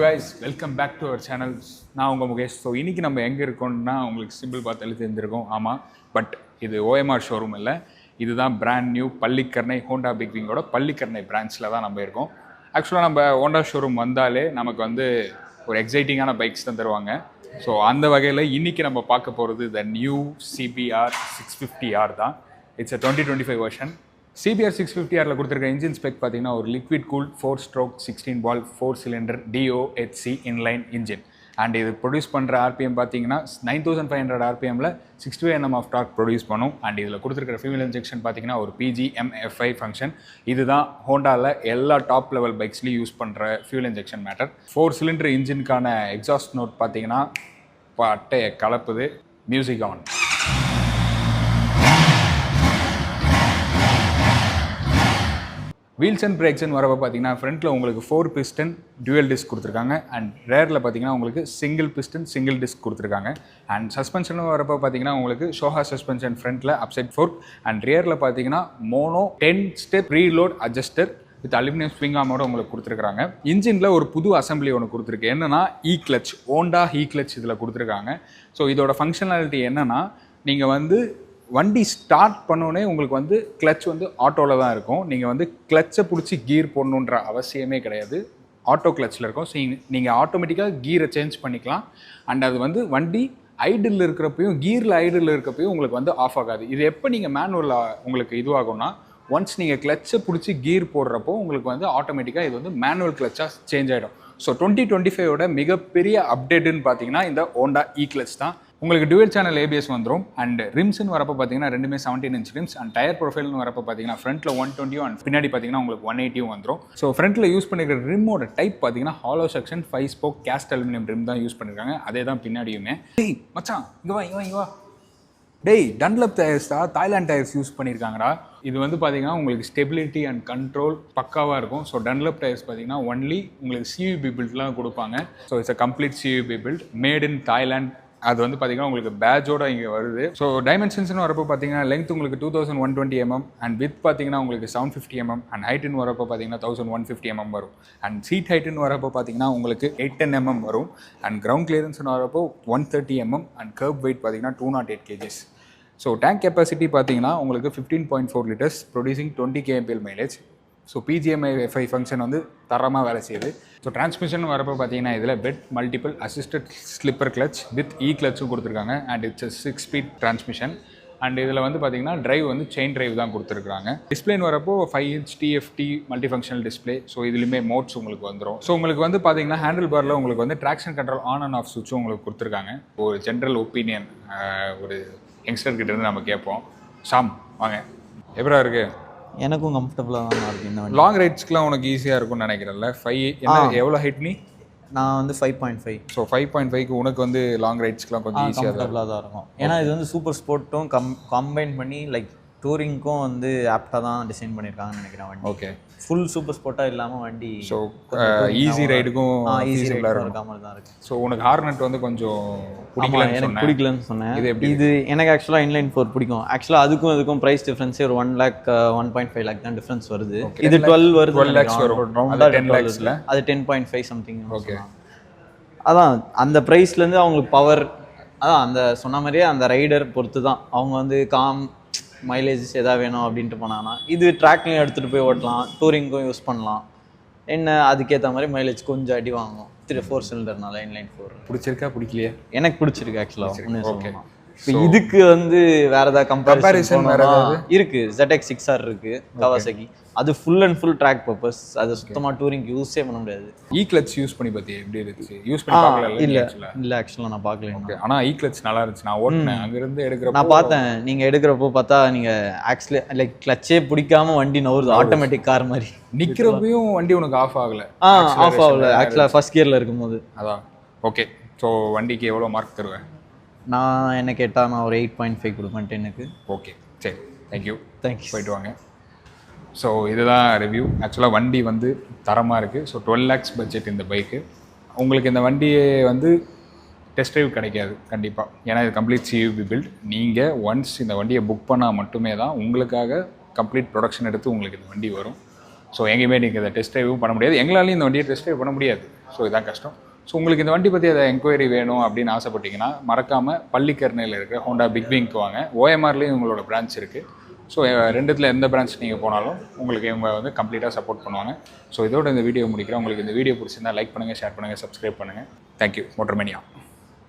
guys, welcome back to our channel. நான் உங்கள் Mukesh. So இன்றைக்கி நம்ம எங்கே இருக்கோம்னா உங்களுக்கு சிம்பிள் பார்த்தாலே தெரிஞ்சிருக்கோம். ஆமாம், பட் இது ஓஎம்ஆர் ஷோரூம் இல்லை, இதுதான் brand new Pallikaranai Honda big விங்கோட பள்ளிக்கரணை பிரான்ச்சில் தான் நம்ம இருக்கோம். ஆக்சுவலாக நம்ம ஹோண்டா ஷோரூம் வந்தாலே நமக்கு வந்து ஒரு எக்ஸைட்டிங்கான பைக்ஸ் தான் தருவாங்க. ஸோ அந்த வகையில் இன்றைக்கி நம்ம பார்க்க போகிறது த நியூ CBR650R தான். It's a 2025 version. CBR650Rல கொடுத்துருக்க இன்ஜின் ஸ்பெக் பார்த்தீங்கன்னா ஒரு liquid cool 4-stroke 16 valve 4 cylinder DOHC inline engine. And இது ப்ரொடியூஸ் பண்ணுற RPM பார்த்தீங்கன்னா 9500 RPMல 65 Nm ஆஃப் டார்க் ப்ரொடியூஸ் பண்ணும். அண்ட் இதில் கொடுத்துருக்கிற ஃபியூல் இன்ஜெக்ஷன் பார்த்தீங்கன்னா ஒரு PGM-FI ஃபங்க்ஷன். இதுதான் ஹோண்டாவில் எல்லா டாப் லெவல் பைக்ஸ்லையும் யூஸ் பண்ணுற ஃபியூல் இன்ஜெக்ஷன் மேட்டர். 4 cylinder இன்ஜினுக்கான எக்ஸாஸ்ட் நோட் பார்த்தீங்கன்னா பட்டையை கலப்புது. Music on. வீல்ஸ் அண்ட் பிரேக்ஸ்ன்னு வரப்போ பார்த்தீங்கன்னா ஃப்ரண்ட்டில் உங்களுக்கு 4 piston dual disc கொடுத்துருக்காங்க. அண்ட் ரேரில் பார்த்தீங்கன்னா உங்களுக்கு சிங்கிள் piston சிங்கிள் டிஸ்க் கொடுத்துருக்காங்க. அண்ட் சஸ்பென்ஷன் வரப்போ பார்த்தீங்கன்னா உங்களுக்கு ஷோஹா சஸ்பென்ஷன் ஃப்ரண்ட்டில் அப்சைட் ஃபோர்க். அண்ட் ரியரில் பார்த்தீங்கன்னா mono 10-step preload adjuster with aluminium swing ஆமோட உங்களுக்கு கொடுத்துருக்காங்க. இன்ஜினில் ஒரு புது அசம்பிளி ஒன்று கொடுத்துருக்கு. என்னென்னா கிளச், ஹோண்டா கிளச் இதில் கொடுத்துருக்காங்க. ஸோ இதோட ஃபங்க்ஷனாலிட்டி என்னென்னா, நீங்கள் வந்து வண்டி ஸ்டார்ட் பண்ணோடனே உங்களுக்கு வந்து கிளச் வந்து ஆட்டோவில் தான் இருக்கும். நீங்கள் வந்து கிளச்சை பிடிச்சி கீர் போடணுன்ற அவசியமே கிடையாது. ஆட்டோ கிளச்சில் இருக்கும். ஸோ நீங்கள் ஆட்டோமேட்டிக்காக கீரை சேஞ்ச் பண்ணிக்கலாம். அண்ட் அது வந்து வண்டி ஐடில் இருக்கிறப்பையும் கீரில் ஐடில் இருக்கிறப்பையும் உங்களுக்கு வந்து ஆஃப் ஆகாது. இது எப்போ நீங்கள் மேனுவலில் உங்களுக்கு இதுவாகும்னா, ஒன்ஸ் நீங்கள் கிளச்சை பிடிச்சி கீர் போடுறப்போ உங்களுக்கு வந்து ஆட்டோமேட்டிக்காக இது வந்து மேனுவல் கிளச்சாக சேஞ்ச் ஆகிடும். ஸோ 2025ஓட மிகப்பெரிய அப்டேட்டுன்னு பார்த்தீங்கன்னா இந்த ஹோண்டா கிளச் தான். உங்களுக்கு டுவல் சேனல் ABS வந்துடும். அண்ட் ரிம்ஸ்ன்னு வரப்போ பார்த்தீங்கன்னா ரெண்டுமே 17 inch ரிம்ஸ். அண்ட் டயர் ப்ரொஃபைல்னு வரப்போ பார்த்தீங்கன்னா ஃப்ரண்ட்டில் 120 அண்ட் பின்னாடி பார்த்தீங்கன்னா உங்களுக்கு 180 வந்துடும். ஸோ ஃப்ரண்ட்டில் யூஸ் பண்ணிக்கிற ரிம்மோட டைப் பார்த்தீங்கன்னா hollow section 5-spoke cast aluminium rim தான் யூஸ் பண்ணியிருக்காங்க. அதே தான் பின்னாடியுமே. டேய் மச்சான், இங்கே வா டேய், டன்லப் டயர்ஸ் தான், தாய்லாண்ட் டயர்ஸ் யூஸ் பண்ணியிருக்காங்கடா. இது வந்து பார்த்தீங்கன்னா உங்களுக்கு ஸ்டெபிலிட்டி அண்ட் கண்ட்ரோல் பக்காவாக இருக்கும். ஸோ டன்லப் டயர்ஸ் பார்த்தீங்கன்னா ஒன்லி உங்களுக்கு CVB பில்ட்லாம் கொடுப்பாங்க. So it's a complete CVB built made in Thailand. அது வந்து பார்த்தீங்கன்னா உங்களுக்கு பேட்சோட இங்கே வருது. ஸோ டைமென்ஷன்ஸ்னு வரப்போ பார்த்தீங்கன்னா லென்த் உங்களுக்கு 2120 mm அண்ட் வித் பார்த்தீங்கன்னா உங்களுக்கு 750 mm அண்ட் ஹைட்டுன்னு வரப்போ பார்த்தீங்கன்னா 1150 mm வரும். அண்ட் சீட் ஹைட்டுன்னு வரப்போ பார்த்தீங்கன்னா உங்களுக்கு 810 mm வரும். அண்ட் கிரவுண்ட் கிளியரன்ஸ்னு வரப்போ 130 mm அண்ட் கர்ப் வெயிட் பார்த்தீங்கன்னா 208 kgs. ஸோ டேங்க் கெப்பாசிட்டி பார்த்தீங்கன்னா உங்களுக்கு 15.4 liters producing 20 kmpl mileage. So PGM-FI function வந்து தரமாக வேலை செய்யுது. ஸோ டிரான்ஸ்மிஷன் வரப்போ பார்த்தீங்கன்னா இதில் wet multiple assisted slipper clutch with கிளச்சும் கொடுத்துருக்காங்க. And it's 6-speed transmission. And இதில் வந்து பார்த்தீங்கன்னா டிரைவ் வந்து செயின் டிரைவ் தான் கொடுத்துருக்காங்க. டிஸ்பிளேன்னு வரப்போ 5 inch TFT multi functional display. So இதுலேயுமே மோட்ஸ் உங்களுக்கு வந்துடும். ஸோ உங்களுக்கு வந்து பார்த்தீங்கன்னா ஹேண்டில் பாரில் உங்களுக்கு வந்து traction control on and off சுவிட்சும் உங்களுக்கு கொடுத்துருக்காங்க. ஒரு ஜென்ரல் ஒப்பீனியன் ஒரு யங்ஸ்டர் கிட்ட இருந்து நம்ம கேட்போம். ஷாம் வாங்க, எப்படா இருக்கு? எனக்கும் கம்ஃபர்டபுளாக தான் இருக்குது இந்த வண்டி. லாங் ரைட்ஸ்க்குலாம் உனக்கு ஈஸியாக இருக்கும்னு நினைக்கிறேன்ல. 5 என்ன எவ்வளோ ஹைட் நீ? நான் வந்து 5.5. ஸோ 5.5க்கு உனக்கு வந்து லாங் ரைட்ஸ்க்குலாம் கொஞ்சம் ஈஸியாக தான் இருக்கும். ஏன்னா இது வந்து சூப்பர் ஸ்போர்ட்டும் கம்பைன் பண்ணி லைக் டூரிங்க்கும் வந்து ஆப்டாக தான் டிசைன் பண்ணியிருக்காங்கன்னு நினைக்கிறேன் வண்டி. ஓகே, ஃபுல் சூப்பர் ஸ்போர்ட்டாக இல்லாமல் வண்டி ஸோ ஈஸி ரைடுக்கும் ஈஸி ரைடாக இருக்காமல் தான் இருக்குது. ஸோ உனக்கு ஹார்னட் வந்து கொஞ்சம் எனக்கு பிடிக்கலன்னு சொன்னேன். இது எனக்கு ஆக்சுவலாக இன்லைன் 4 பிடிக்கும். ஆக்சுவலாக அதுக்கும் ப்ரைஸ் டிஃப்ரென்ஸே ஒரு 1 lakh 1.5 lakh தான் டிஃப்ரென்ஸ் வருது. இது 12 வருது. 12 lakhs வரும். அது 10 lakhsல அது 10.5 சம்திங். ஓகே, அதான் அந்த ப்ரைஸ்லேருந்து அவங்களுக்கு பவர், அதான் அந்த சொன்ன மாதிரியே அந்த ரைடர் பொறுத்து தான் அவங்க வந்து மைலேஜஸ் எதாவது வேணும் அப்படின்ட்டு போனாங்கன்னா இது ட்ராக்லையும் எடுத்துகிட்டு போய் ஓட்டலாம், டூரிங்க்கும் யூஸ் பண்ணலாம். என்ன அதுக்கேற்ற மாதிரி மைலேஜ் கொஞ்சம் அடி வாங்கும். 4 cylinderனால இன்லைன் 4 பிடிச்சிருக்கா பிடிக்கலையே? எனக்கு பிடிச்சிருக்கு ஆக்சுவலாக. ஓகே, இப்போ இதுக்கு வந்து வேற ஏதாவது கம்பேரிசன் இருக்கு. ZX6R இருக்கு கவாசாக்கி. அது full and full track purpose. அது சுத்தமாக டூரிங் யூஸே பண்ண முடியாது. கிளச் யூஸ் பண்ணி பார்த்தியா எப்படி இருந்துச்சு? யூஸ் பண்ணி பார்க்கல? இல்லை ஆக்சுவலாக நான் பார்க்கல. ஓகே, ஆனால் கிளச் நல்லா இருந்துச்சு. நான் ஓட்டினேன் அங்கிருந்து எடுக்கிறப்ப நான் பார்த்தேன். நீங்கள் எடுக்கிறப்போ பார்த்தா நீங்கள் ஆக்சுவலி லைக் கிளச்சே பிடிக்காம வண்டி நவுறுது ஆட்டோமேட்டிக் கார் மாதிரி. நிற்கிறப்பையும் வண்டி உனக்கு ஆஃப் ஆகலை? ஆஃப் ஆகல ஆக்சுவலாக ஃபர்ஸ்ட் கியரில் இருக்கும்போது. அதான். ஓகே, ஸோ வண்டிக்கு எவ்வளோ மார்க் தருவேன்? நான் என்ன கேட்டால் நான் ஒரு 8.5 கொடுப்பேன் 10க்கு. ஓகே, சரி, தேங்க்யூ. போயிட்டு வாங்க. ஸோ இதுதான் ரிவ்யூ. ஆக்சுவலாக வண்டி வந்து தரமாக இருக்குது. ஸோ 12 lakhs பட்ஜெட் இந்த பைக்கு. உங்களுக்கு இந்த வண்டியை வந்து டெஸ்ட் ட்ரைவ் கிடைக்காது கண்டிப்பாக. ஏன்னா இது கம்ப்ளீட் CVB பில்ட். நீங்கள் ஒன்ஸ் இந்த வண்டியை புக் பண்ணால் மட்டுமே தான் உங்களுக்காக கம்ப்ளீட் ப்ரொடக்ஷன் எடுத்து உங்களுக்கு இந்த வண்டி வரும். ஸோ எங்கேயுமே நீங்கள் இதை டெஸ்ட் ட்ரைவும் பண்ண முடியாது, எங்களாலையும் இந்த வண்டியை டெஸ்ட் ட்ரைவ் பண்ண முடியாது. ஸோ இதான் கஷ்டம். ஸோ உங்களுக்கு இந்த வண்டி பற்றி அதை என்கொயரி வேணும் அப்படின்னு ஆசைப்பட்டீங்கன்னா மறக்காமல் பள்ளிக்கரணையில் இருக்கிற ஹோண்டா பிக் விங்க்கு வாங்க. ஓஎம்ஆர்லேயும் உங்களோட பிரான்ச் இருக்குது. ஸோ ரெண்டுத்தில் எந்த பிரான்ச் நீங்கள் போனாலும் உங்களுக்கு இவங்க வந்து கம்ப்ளீட்டாக சப்போர்ட் பண்ணுவாங்க. ஸோ இதோட இந்த வீடியோ முடிக்கிறேன். உங்களுக்கு இந்த வீடியோ பிடிச்சிருந்தா லைக் பண்ணுங்கள், ஷேர் பண்ணுங்கள், சப்ஸ்கிரைப் பண்ணுங்கள். தேங்க்யூ. மோட்டர்மேனியா.